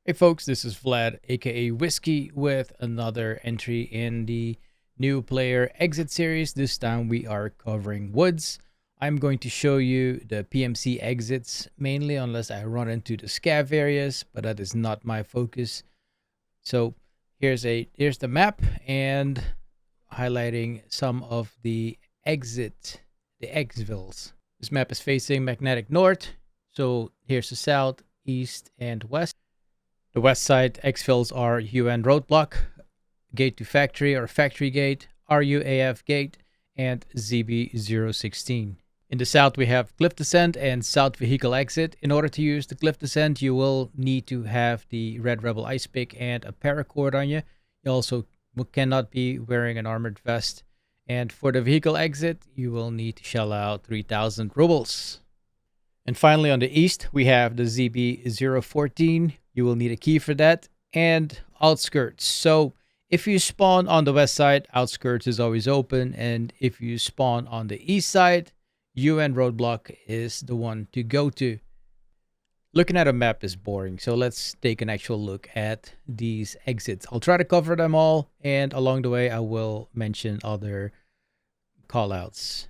Hey folks, this is Vlad, aka Whiskey, with another entry in the new player exit series. This time we are covering woods. I'm going to show you the PMC exits mainly, unless I run into the scav areas, but that is not my focus. So here's the map and highlighting some of the exvilles. This map is facing magnetic north, so here's the south, east, and west. The west side exfills are UN roadblock, gate to factory or factory gate, RUAF gate, and ZB016. In the south, we have cliff descent and south vehicle exit. In order to use the cliff descent, you will need to have the Red Rebel ice pick and a paracord on you. You also cannot be wearing an armored vest. And for the vehicle exit, you will need to shell out 3,000 rubles. And finally, on the east, we have the ZB014. You will need a key for that. And outskirts. So if you spawn on the west side, outskirts is always open. And if you spawn on the east side, UN roadblock is the one to go to. Looking at a map is boring, so let's take an actual look at these exits. I'll try to cover them all, and along the way I will mention other callouts.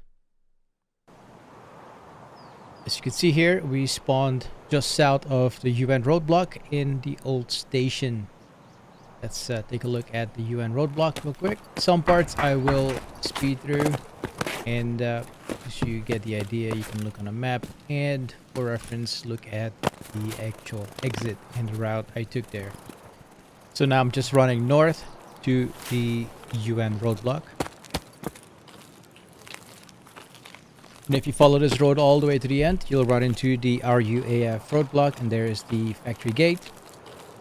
As you can see here, we spawned just south of the UN roadblock in the old station. Let's take a look at the UN roadblock real quick. Some parts I will speed through, and as you get the idea, you can look on a map, and for reference, look at the actual exit and the route I took there. So now I'm just running north to the UN roadblock. And if you follow this road all the way to the end, you'll run into the RUAF roadblock, and there is the factory gate.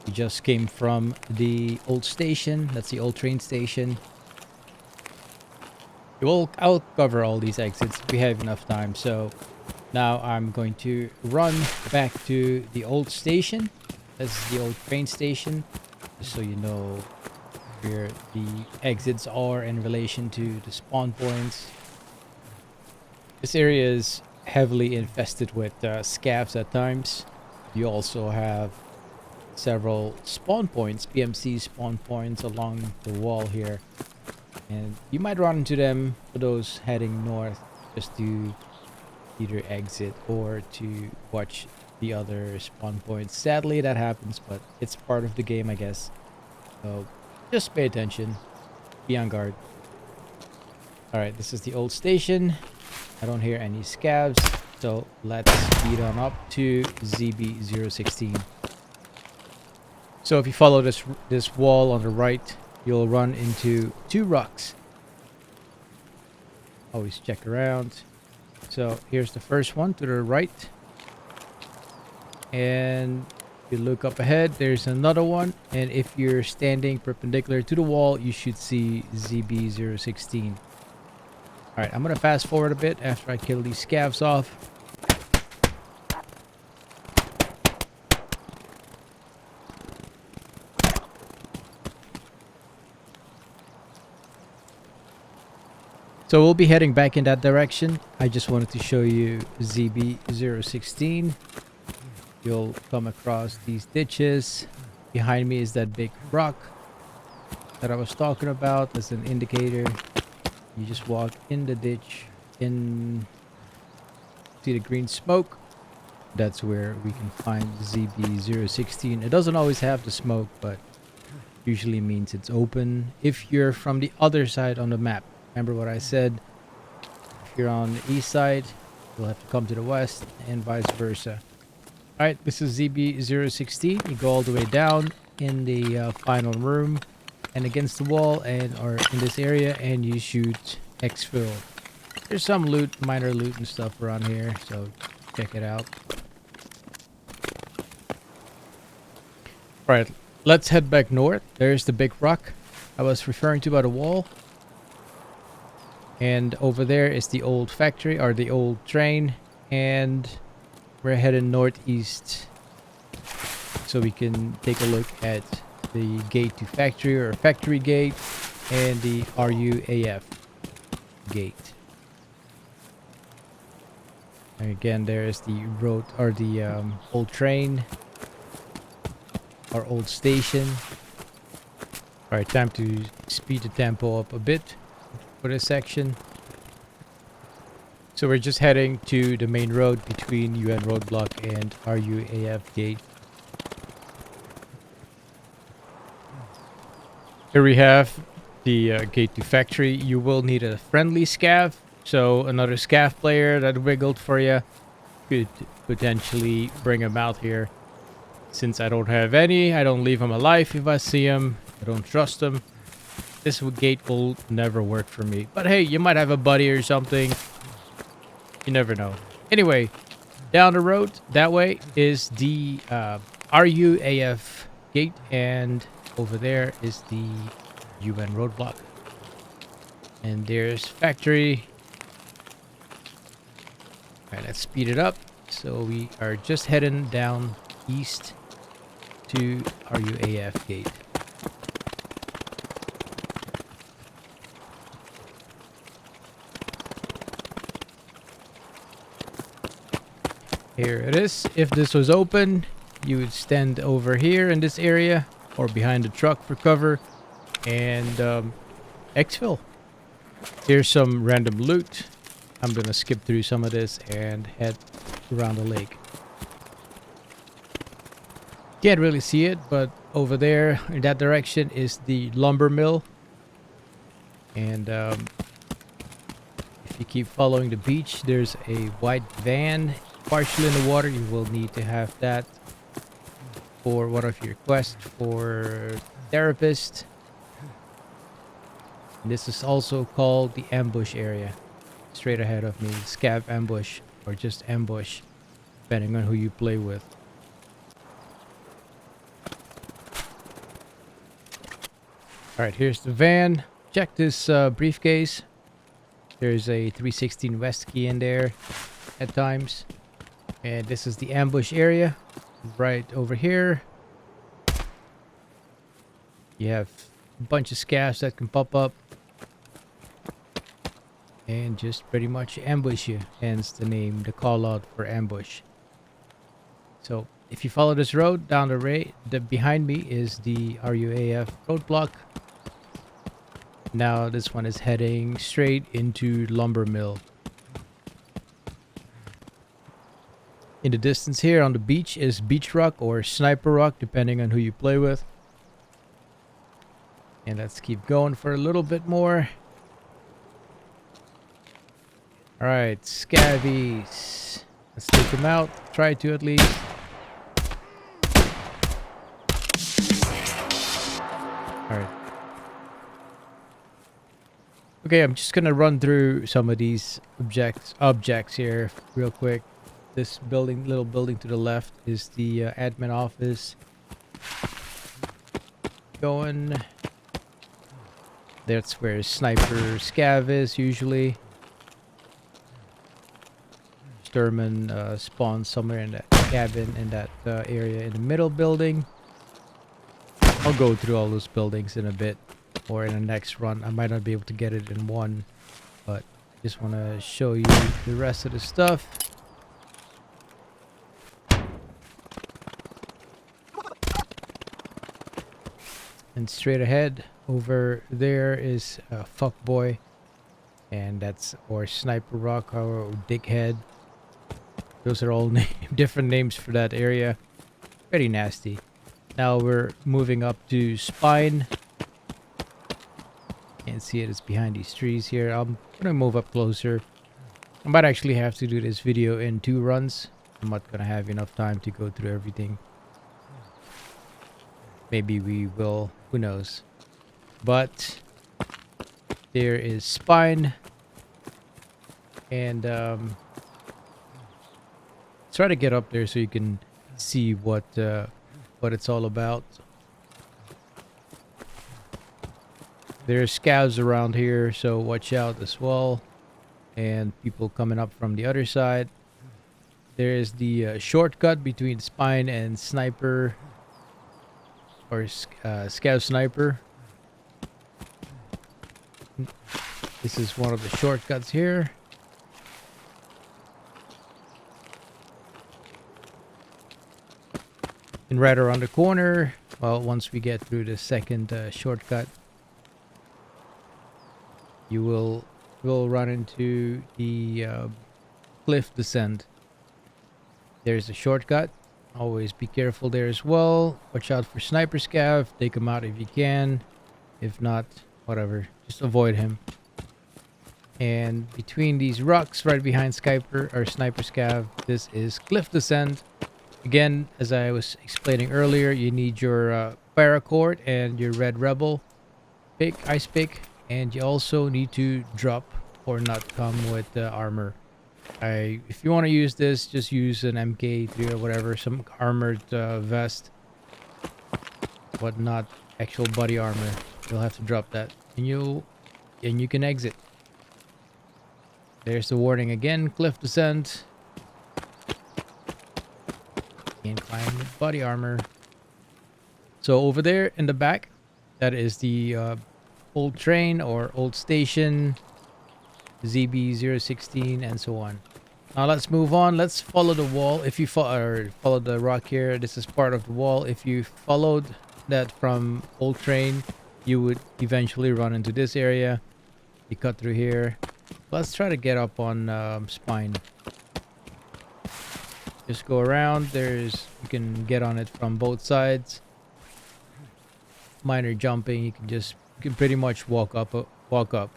We just came from the old station. That's the old train station. I'll cover all these exits if we have enough time. So now I'm going to run back to the old station. That's the old train station, just so you know where the exits are in relation to the spawn points. This area is heavily infested with scavs at times. You also have several spawn points, PMC spawn points along the wall here. And you might run into them for those heading north just to either exit or to watch the other spawn points. Sadly, that happens, but it's part of the game, I guess. So just pay attention. Be on guard. Alright, this is the old station. I don't hear any scavs, so let's speed on up to ZB016. So if you follow this wall on the right, you'll run into two rocks. Always check around. So here's the first one to the right. And if you look up ahead, there's another one. And if you're standing perpendicular to the wall, you should see ZB016. Alright, I'm going to fast forward a bit after I kill these scavs off. So we'll be heading back in that direction. I just wanted to show you ZB016. You'll come across these ditches. Behind me is that big rock that I was talking about as an indicator. You just walk in the ditch, see the green smoke. That's where we can find ZB016. It doesn't always have the smoke, but usually means it's open if you're from the other side on the map. Remember what I said? If you're on the east side, you'll have to come to the west and vice versa. Alright, this is ZB016. You go all the way down in the final room and against the wall or in this area, and you shoot exfil. There's some loot, minor loot and stuff around here, so check it out. Alright, let's head back north. There's the big rock I was referring to by the wall. And over there is the old factory or the old train, and we're heading northeast so we can take a look at the gate to factory or factory gate and the RUAF gate. And again, there is the road or the old train. our old station. All right, time to speed the tempo up a bit for this section. So we're just heading to the main road between UN Roadblock and RUAF Gate. Here we have the gate to factory. You will need a friendly scav. So another scav player that wiggled for you could potentially bring him out here. Since I don't have any, I don't leave him alive if I see him. I don't trust him. This gate will never work for me. But hey, you might have a buddy or something. You never know. Anyway, down the road, that way is the RUAF gate. And over there is the UN roadblock. And there's factory. All right, let's speed it up. So we are just heading down east to RUAF gate. Here it is. If this was open, you would stand over here in this area or behind the truck for cover and exfil. Here's some random loot. I'm gonna skip through some of this and head around the lake. Can't really see it, but over there in that direction is the lumber mill. And if you keep following the beach, there's a white van partially in the water. You will need to have that for one of your quests for therapist. And this is also called the ambush area. Straight ahead of me, scav ambush or just ambush, depending on who you play with. Alright, here's the van. Check this briefcase. There's a 316 West key in there at times. And this is the ambush area. Right over here. You have a bunch of scavs that can pop up. And just pretty much ambush you. Hence the name, the call out for ambush. So if you follow this road down the behind me is the RUAF roadblock. Now this one is heading straight into lumber mill. In the distance here on the beach is beach rock or sniper rock, depending on who you play with. And let's keep going for a little bit more. Alright, scabies. Let's take them out. Try to at least. Alright. Okay, I'm just gonna run through some of these objects here real quick. This little building to the left is the admin office. Going. That's where sniper scav is usually. Sturman spawns somewhere in that cabin in that area in the middle building. I'll go through all those buildings in a bit or in the next run. I might not be able to get it in one, but just want to show you the rest of the stuff. And straight ahead over there is Fuckboy, and that's or Sniper Rock or Dickhead. Those are all different names for that area. Very nasty. Now we're moving up to Spine. Can't see it, it's behind these trees here. I'm gonna move up closer. I might actually have to do this video in 2 runs. I'm not gonna have enough time to go through everything. Maybe we will, who knows. But there is Spine. And try to get up there so you can see what it's all about. There's scavs around here, so watch out as well. And people coming up from the other side. There's the shortcut between Spine and Sniper. Or Scav Sniper. This is one of the shortcuts here. And right around the corner, Well, once we get through the second shortcut, you will run into the cliff descent. There's a shortcut. Always be careful there as well. Watch out for sniper scav. Take him out if you can. If not, whatever. Just avoid him. And between these rocks, right behind sniper scav, this is cliff descent. Again, as I was explaining earlier, you need your paracord and your red rebel ice pick, and you also need to drop or not come with armor. If you want to use this, just use an MK3 or whatever, some armored vest, but not actual body armor. You'll have to drop that, and you can exit. There's the warning again: cliff descent. Can't climb with body armor. So over there in the back, that is the old train or old station, ZB016, and so on. Now let's move on. Let's follow the wall. If you follow the rock here, this is part of the wall. If you followed that from old train, you would eventually run into this area. You cut through here. Let's try to get up on spine. Just go around. You can get on it from both sides. Minor jumping. You can pretty much walk up.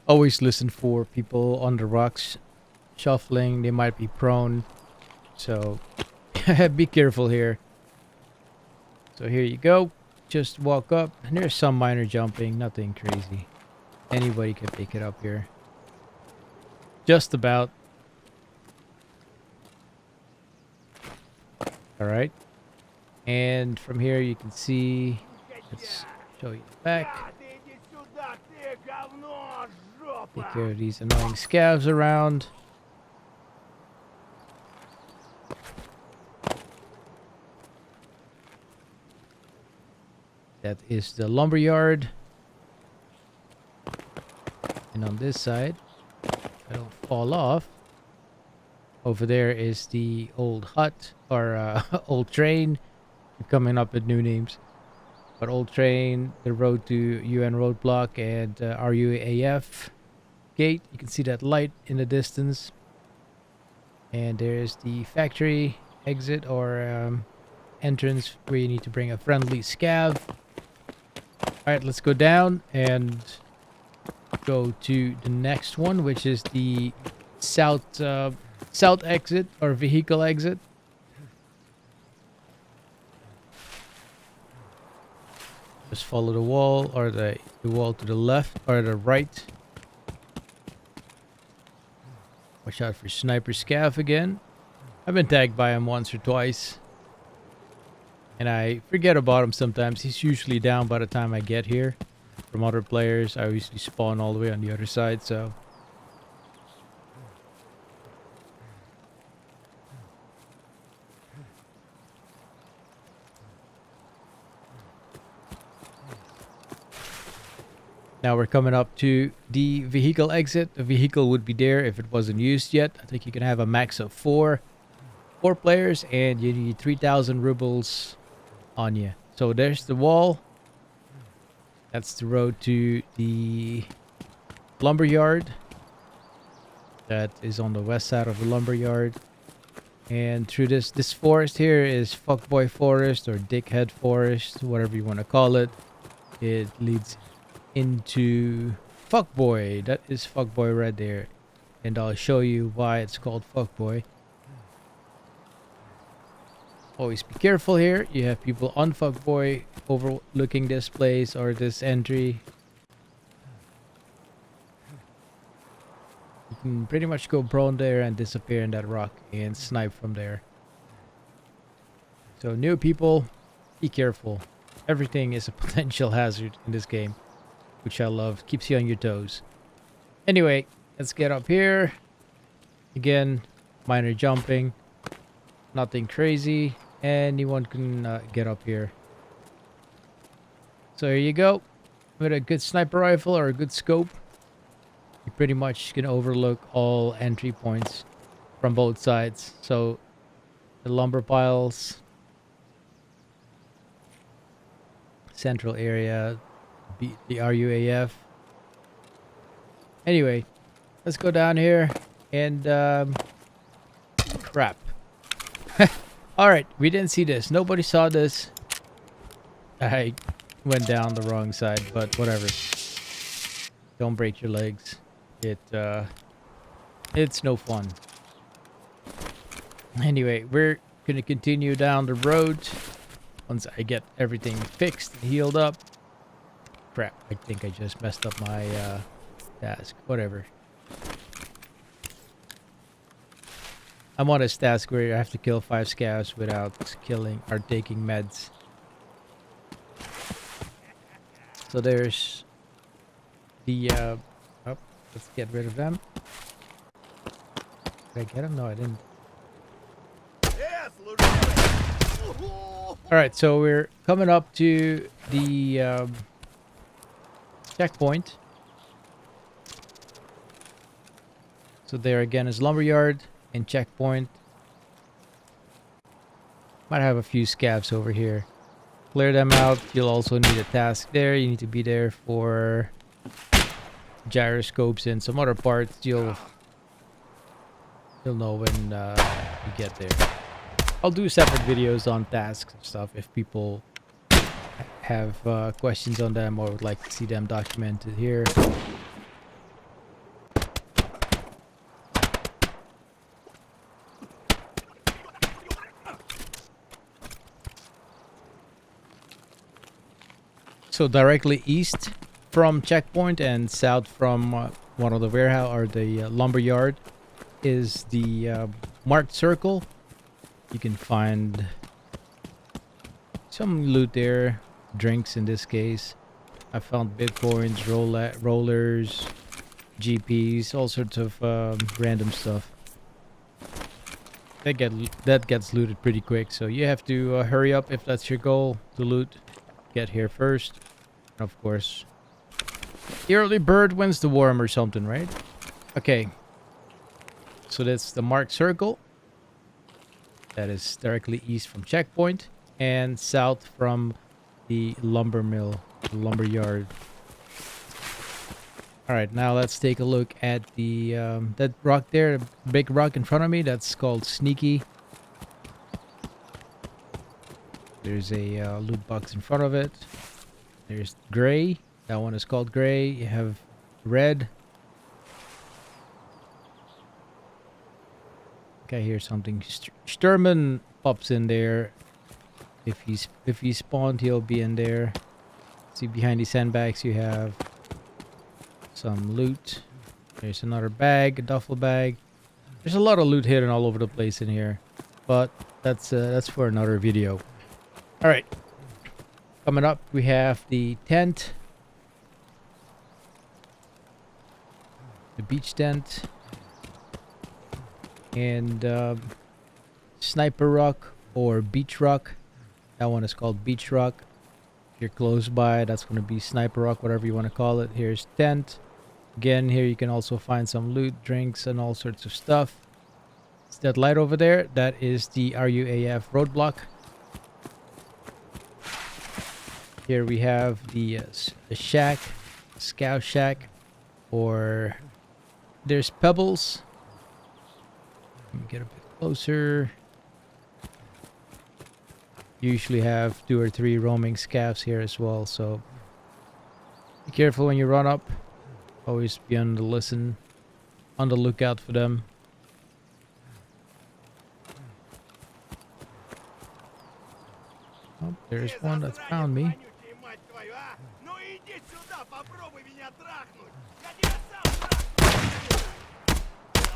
Always listen for people on the rocks shuffling. They might be prone, so be careful here. So here you go. Just walk up, and there's some minor jumping. Nothing crazy. Anybody can pick it up here. Just about. Alright. And from here you can see... Let's show you the back. Take care of these annoying scavs around. That is the lumberyard. And on this side, if I don't fall off, over there is the old hut or old train. We're coming up with new names. But old train, the road to UN roadblock, and RUAF gate. You can see that light in the distance. And there's the factory exit or entrance where you need to bring a friendly scav. Alright, let's go down and go to the next one, which is the south exit or vehicle exit. Just follow the wall or the wall to the left or the right. Watch out for sniper scav again. I've been tagged by him once or twice, and I forget about him sometimes. He's usually down by the time I get here. From other players, I usually spawn all the way on the other side, so... Now we're coming up to the vehicle exit. The vehicle would be there if it wasn't used yet. I think you can have a max of four players, and you need 3,000 rubles on you. So there's the wall. That's the road to the lumberyard. That is on the west side of the lumberyard. And through this forest here is Fuckboy Forest or Dickhead Forest, whatever you want to call it. It leads into Fuckboy. That is Fuckboy right there. And I'll show you why it's called Fuckboy. Always be careful here. You have people on Fuckboy overlooking this place or this entry. You can pretty much go prone there and disappear in that rock and snipe from there. So new people, be careful. Everything is a potential hazard in this game, which I love. Keeps you on your toes. Anyway, let's get up here. Again, minor jumping. Nothing crazy. Anyone can get up here. So here you go. With a good sniper rifle or a good scope, you pretty much can overlook all entry points. from both sides. So the lumber piles, central area, the RUAF. Anyway, let's go down here and crap. All right, we didn't see this. Nobody saw this. I went down the wrong side, but whatever. Don't break your legs. It's no fun. Anyway, we're gonna continue down the road once I get everything fixed and healed up. Crap, I think I just messed up my task. Whatever. I'm on this task where I have to kill 5 scavs without killing or taking meds. So there's the oh, let's get rid of them. Did I get them? No, I didn't. Alright, so we're coming up to the checkpoint. So there again is lumberyard and checkpoint. Might have a few scavs over here. Clear them out. You'll also need a task there. You need to be there for gyroscopes and some other parts. You'll know when you get there. I'll do separate videos on tasks and stuff if people have questions on them or would like to see them documented here. So directly east from checkpoint and south from one of the warehouse or the lumber yard is the marked circle. You can find some loot there, drinks in this case. I found bitcoins, rollers, GPs, all sorts of random stuff. That gets looted pretty quick, so you have to hurry up if that's your goal to loot. Get here first. And of course, the early bird wins the worm or something, right? Okay. So that's the marked circle. That is directly east from checkpoint and south from the lumber mill, the lumber yard. All right, now let's take a look at the that rock there, the big rock in front of me. That's called Sneaky. There's a loot box in front of it. There's gray. That one is called gray. You have red. Okay, here's something. Sturman pops in there. If he's spawned, he'll be in there. See, behind these sandbags, you have some loot. There's another bag, a duffel bag. There's a lot of loot hidden all over the place in here, but that's for another video. All right, coming up, we have the tent, the beach tent. And sniper rock or beach rock. That one is called beach rock. If you're close by, that's going to be sniper rock, whatever you want to call it. Here's tent. Again, here you can also find some loot, drinks, and all sorts of stuff. It's that light over there. That is the RUAF roadblock. Here we have the shack, scout shack, or there's pebbles. Let me get a bit closer. Usually have 2 or 3 roaming scavs here as well, so be careful when you run up. Always be on the lookout for them. Oh, there's one that's found me.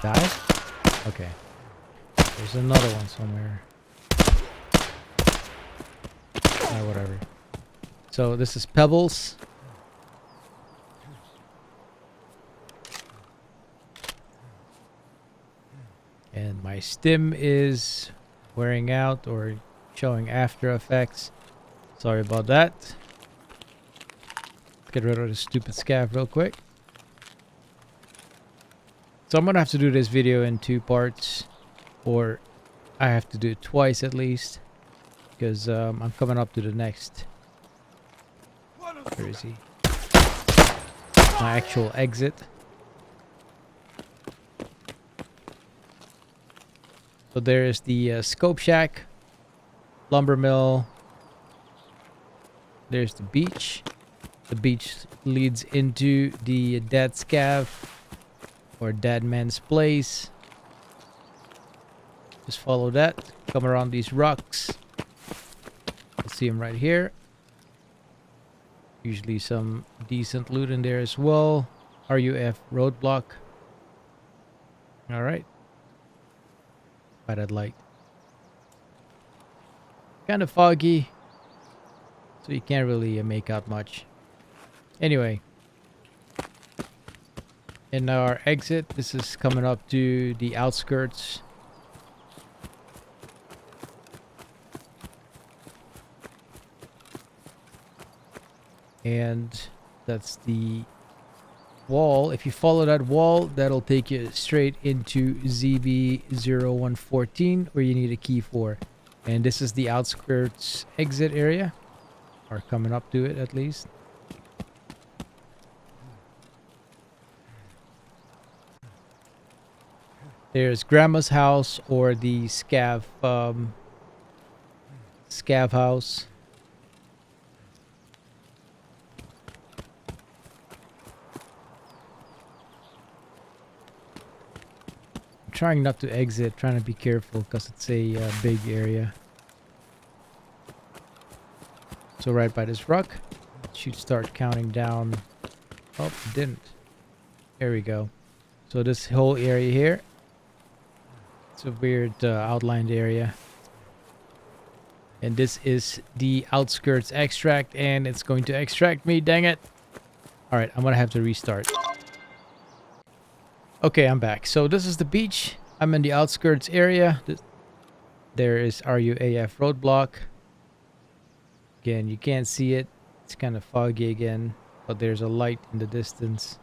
Die? Okay. There's another one somewhere. Whatever. So this is pebbles. And my stim is wearing out or showing after effects. Sorry about that. Let's get rid of the stupid scav real quick. So I'm gonna have to do this video in 2 parts. or I have to do it twice at least, because I'm coming up to the next. Where is he? My actual exit. So there is the scope shack, lumber mill. There's the beach. The beach leads into the dead scav, or dead man's place. Just follow that. Come around these rocks. You'll see him right here. Usually some decent loot in there as well. RUF roadblock. Alright. By that light. Kind of foggy, so you can't really make out much. Anyway. In our exit, this is coming up to the outskirts. And that's the wall. If you follow that wall, that'll take you straight into ZB0114, where you need a key for. And this is the outskirts exit area, or coming up to it at least. There's Grandma's house, or the scav house. Trying not to exit, trying to be careful because it's a big area. So right by this rock, it should start counting down. Oh, it didn't. There we go. So this whole area here, it's a weird outlined area. And this is the outskirts extract, and it's going to extract me, dang it. Alright, I'm gonna have to restart. Okay, I'm back. So this is the beach. I'm in the outskirts area. There is RUAF roadblock. Again, you can't see it. It's kind of foggy again, but there's a light in the distance.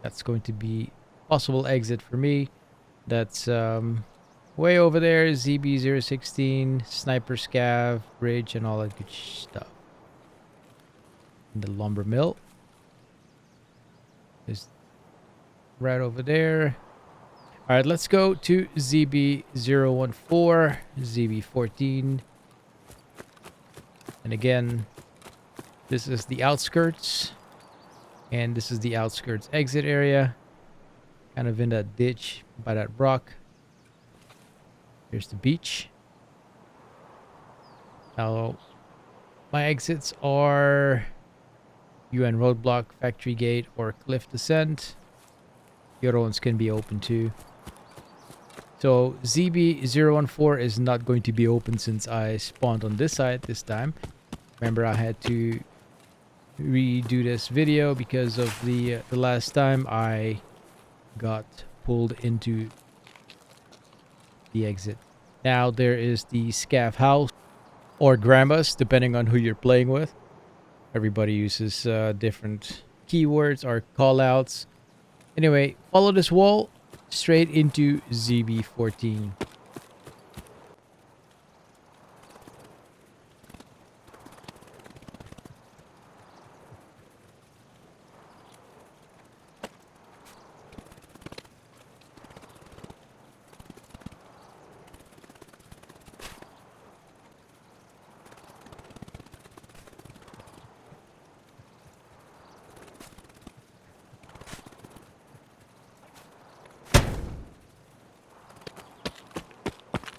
That's going to be possible exit for me. That's way over there. ZB016, sniper scav, bridge, and all that good stuff. And the lumber mill is right over there. All right, let's go to ZB014, ZB14. And again, this is the outskirts. And this is the outskirts exit area. Kind of in that ditch by that rock. Here's the beach. Now, my exits are UN roadblock, factory gate, or cliff descent. The other ones can be open too. So ZB014 is not going to be open since I spawned on this side this time. Remember, I had to redo this video because of the last time I got pulled into the exit. Now there is the scav house, or grandma's, depending on who you're playing with. Everybody uses different keywords or callouts. Anyway, follow this wall straight into ZB14.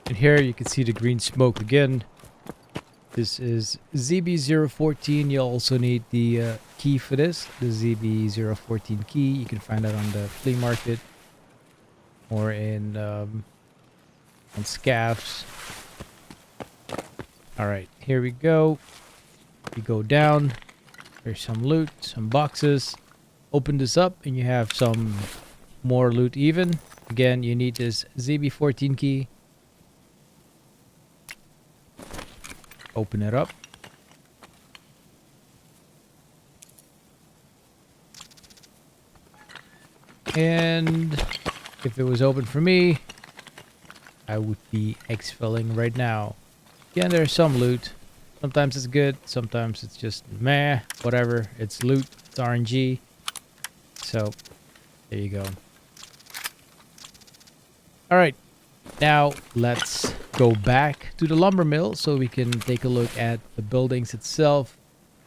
And here you can see the green smoke again. This is ZB014. You'll also need the key for this, the ZB014 key. You can find that on the flea market or in on scavs. All right, here we go. You go down. There's some loot, some boxes. Open this up, and you have some more loot. Even again, you need this ZB14 key. Open it up. And if it was open for me, I would be exfilling right now. Again, there's some loot. Sometimes it's good, sometimes it's just meh, whatever. It's loot, it's RNG. So, there you go. Alright, now let's go back to the lumber mill so we can take a look at the buildings itself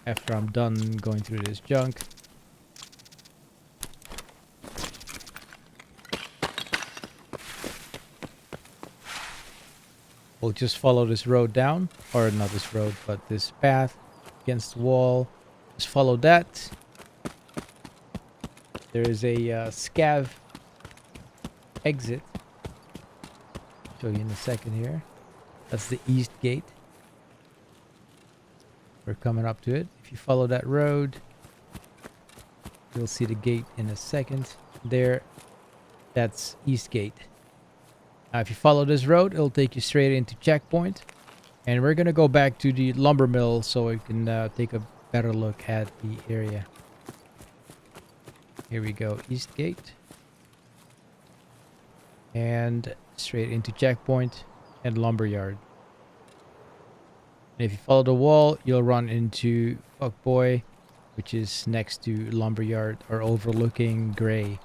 after I'm done going through this junk. We'll just follow this road down, or not this road, but this path against the wall. Just follow that. There is a scav exit. Show you in a second here. That's the east gate. We're coming up to it. If you follow that road, you'll see the gate in a second. There, that's east gate. Now, if you follow this road, it'll take you straight into checkpoint. And we're going to go back to the lumber mill so we can take a better look at the area. Here we go, east gate. And straight into checkpoint and lumberyard. And if you follow the wall, you'll run into Fuckboy, which is next to lumberyard or overlooking gray.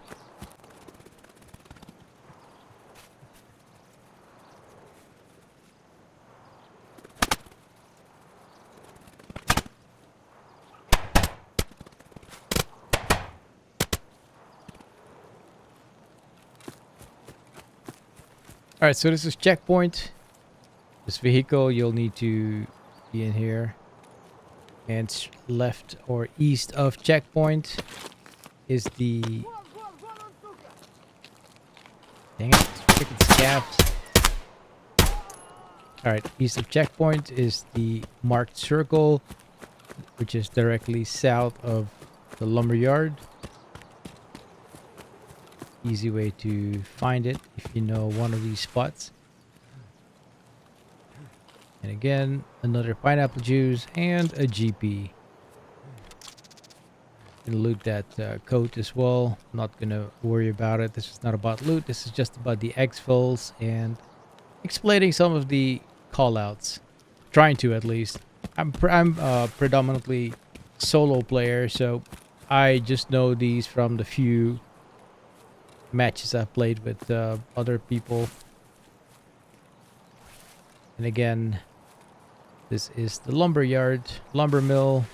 Alright, so this is checkpoint. This vehicle, you'll need to be in here. And left or east of checkpoint is the... Dang it, freaking scabs. Alright, east of checkpoint is the marked circle, which is directly south of the lumberyard. Easy way to find it if you know one of these spots. And again, another pineapple juice and a GP. And loot that coat as well. Not gonna worry about it. This is not about loot. This is just about the exfils and explaining some of the callouts. Trying to, at least. I'm predominantly solo player, so I just know these from the few matches I've played with other people. And again, this is the lumberyard, lumber mill.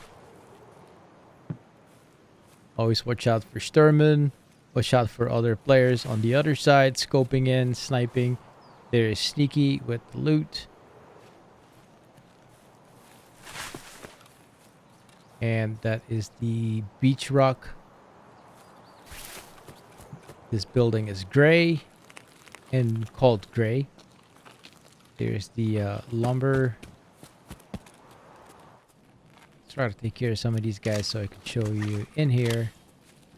Always watch out for Sturman. Watch out for other players on the other side, scoping in, sniping. There is Sneaky with the loot. And that is the beach rock. This building is gray and called gray. There's the lumber. Let's try to take care of some of these guys so I can show you in here.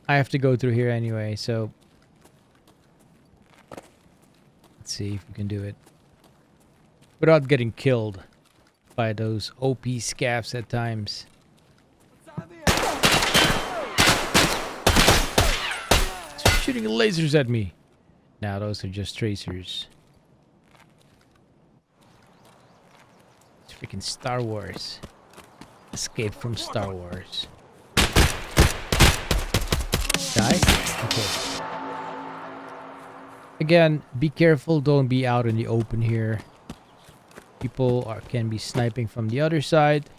I have to go through here anyway, so let's see if we can do it without getting killed by those OP scavs at times. Shooting lasers at me. Now those are just tracers. It's freaking Star Wars. Escape from Star Wars. Die? Okay. Again, be careful. Don't be out in the open here. People can be sniping from the other side.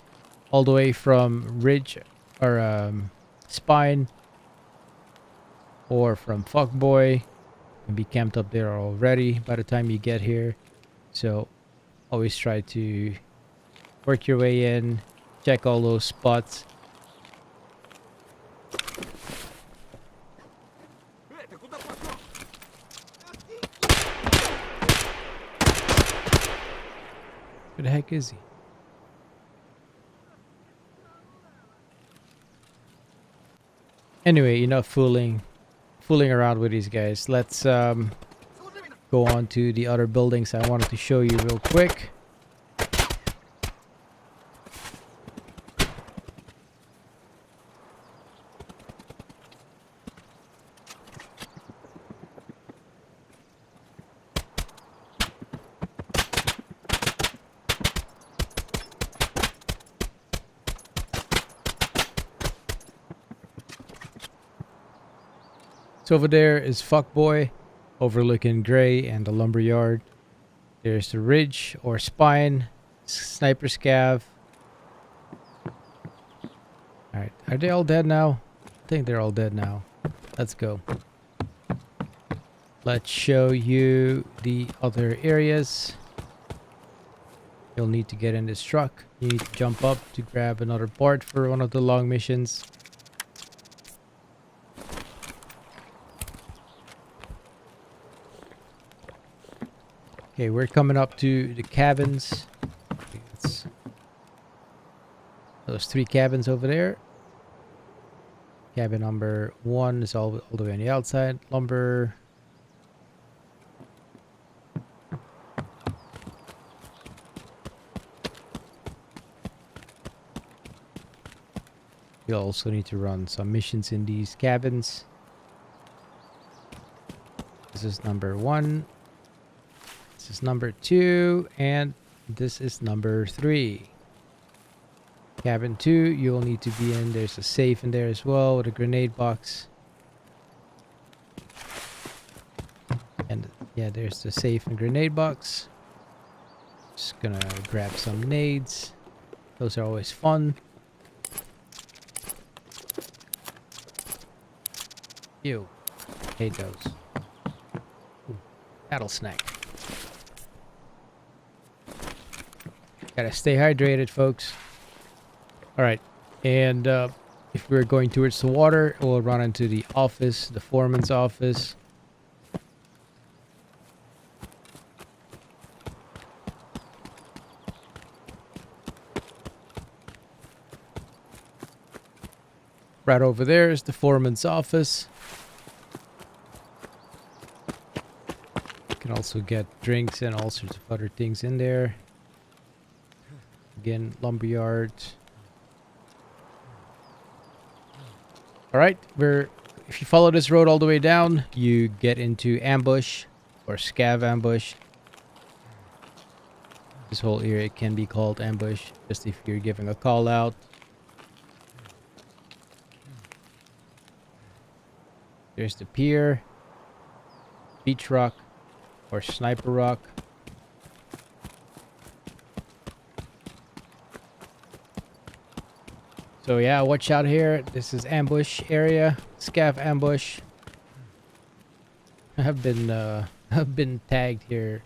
All the way from ridge or spine. Or from Fuckboy. Can be camped up there already by the time you get here. So always try to work your way in. Check all those spots. Where the heck is he? Anyway, enough fooling around with these guys. Let's go on to the other buildings I wanted to show you real quick. So over there is Fuckboy, overlooking Gray and the lumberyard. There's the ridge or spine, sniper scav. Alright, are they all dead now? I think they're all dead now. Let's go. Let's show you the other areas. You'll need to get in this truck. You need to jump up to grab another part for one of the long missions. Okay, we're coming up to the cabins. It's those 3 cabins over there. Cabin number 1 is all the way on the outside. Lumber. You'll also need to run some missions in these cabins. This is number 1. This is number 2. And this is number 3. Cabin 2, you'll need to be in. There's a safe in there as well with a grenade box. And yeah, there's the safe and grenade box. Just gonna grab some nades. Those are always fun. Ew. Hate those. Ooh, battle snack. Gotta stay hydrated, folks. Alright, and if we're going towards the water, we'll run into the office, the foreman's office. Right over there is the foreman's office. You can also get drinks and all sorts of other things in there. Again, lumberyard. Alright, if you follow this road all the way down, you get into ambush or scav ambush. This whole area can be called ambush, just if you're giving a call out. There's the pier, beach rock, or sniper rock. So yeah, watch out here. This is ambush area, scav ambush. I've been tagged here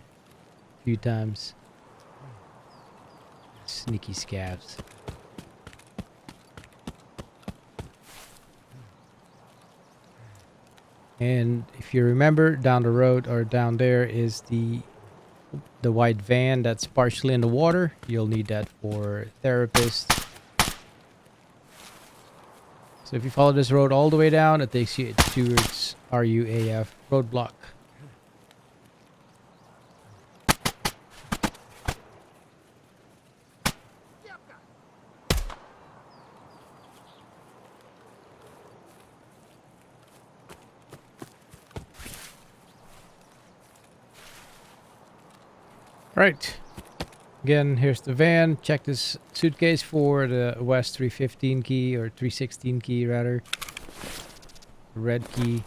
a few times. Sneaky scavs. And if you remember, down the road or down there is the white van that's partially in the water. You'll need that for therapist. So if you follow this road all the way down, it takes you towards RUAF roadblock. Right. Again, here's the van. Check this suitcase for the West 315 key, or 316 key rather. Red key.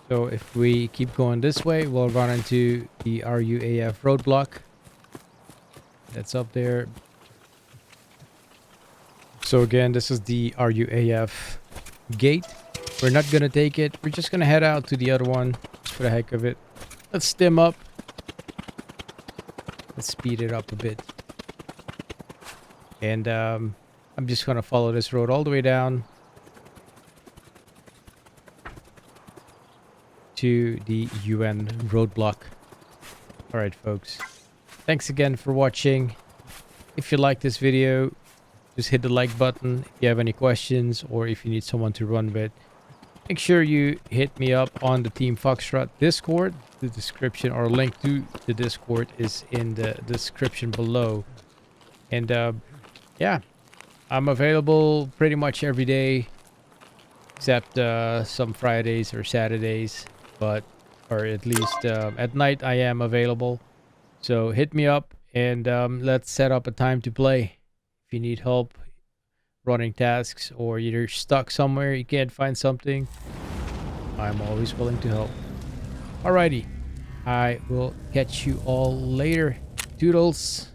So if we keep going this way, we'll run into the RUAF roadblock. That's up there. So again, this is the RUAF gate. We're not gonna take it. We're just gonna head out to the other one, just for the heck of it. Let's stim up. Let's speed it up a bit. And I'm just gonna follow this road all the way down to the UN roadblock. Alright folks, thanks again for watching. If you like this video, just hit the like button. If you have any questions or if you need someone to run with, make sure you hit me up on the Team Foxtrot Discord. The description or link to the Discord is in the description below. And yeah, I'm available pretty much every day except some Fridays or Saturdays, or at least at night I am available. So hit me up and let's set up a time to play. If you need help running tasks or you're stuck somewhere, you can't find something, I'm always willing to help. Alrighty. I will catch you all later. Toodles.